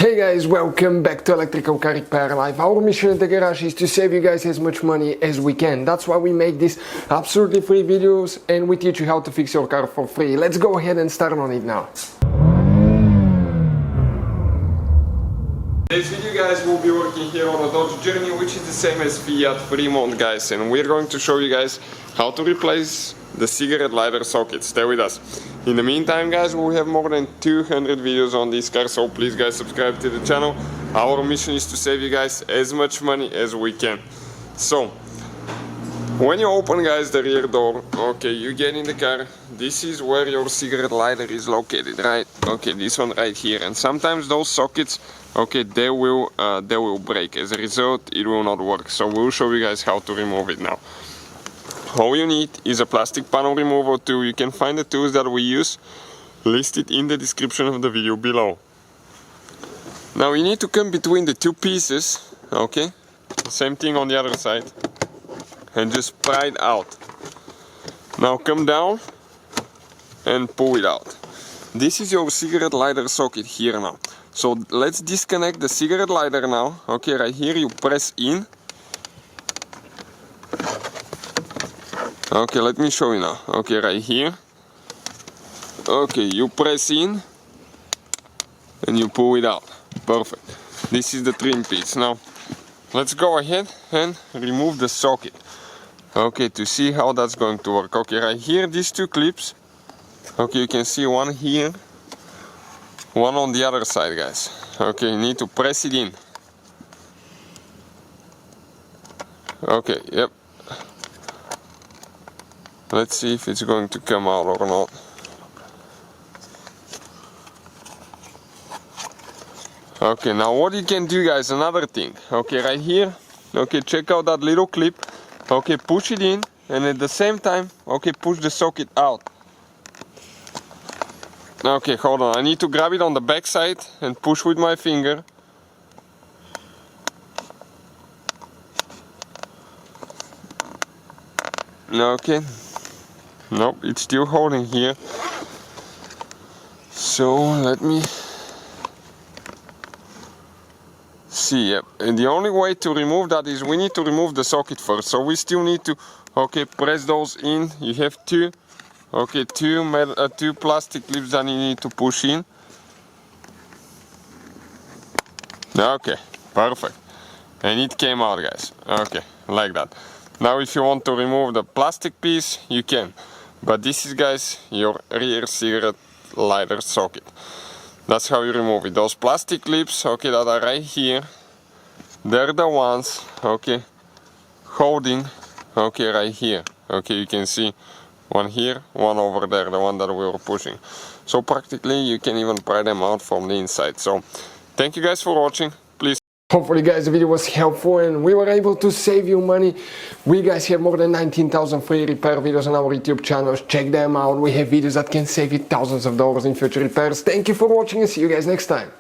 Hey guys, welcome back to Electrical Car Repair Live. Our mission in the garage is to save you guys as much money as we can. That's why we make these absolutely free videos and we teach you how to fix your car for free. Let's go ahead and start on it now. This video guys will be working here on a Dodge Journey, which is the same as Fiat Freemont guys, and we're going to show you guys how to replace the cigarette lighter socket. Stay with us. In the meantime guys, we have more than 200 videos on this car, so please guys subscribe to the channel. Our mission is to save you guys as much money as we can. So when you open guys the rear door, okay, you get in the car, this is where your cigarette lighter is located, right? Okay, this one right here, and sometimes those sockets, okay, they will break. As a result, it will not work, so we'll show you guys how to remove it now. All you need is a plastic panel removal tool. You can find the tools that we use listed in the description of the video below. Now you need to come between the two pieces, okay, same thing on the other side, and just pry it out. Now come down and pull it out. This is your cigarette lighter socket here now. So let's disconnect the cigarette lighter now. Okay, right here you press in. Okay, let me show you now. Okay, right here. Okay, you press in and you pull it out. Perfect. This is the trim piece. Now let's go ahead and remove the socket. Okay, to see how that's going to work. Okay, right here, these two clips. Okay, you can see one here, one on the other side, guys. Okay, you need to press it in. Okay, yep. Let's see if it's going to come out or not. Okay, now what you can do guys, another thing. Okay, right here, okay, check out that little clip. Okay, push it in and at the same time, okay, push the socket out. Okay, hold on, I need to grab it on the back side and push with my finger. Okay. Nope, it's still holding here. So let me see. Yep. And the only way to remove that is we need to remove the socket first. So we still need to, okay, press those in. You have two plastic clips that you need to push in. Okay, perfect. And it came out, guys. Okay, like that. Now if you want to remove the plastic piece, you can. But this is, guys, your rear cigarette lighter socket. That's how you remove it. Those plastic clips, okay, that are right here, they're the ones, okay, holding, okay, right here. Okay, you can see one here, one over there, the one that we were pushing. So practically you can even pry them out from the inside. So thank you guys for watching. Please. Hopefully guys the video was helpful and we were able to save you money. We guys have more than 19,000 free repair videos on our YouTube channels. Check them out. We have videos that can save you thousands of dollars in future repairs. Thank you for watching and see you guys next time.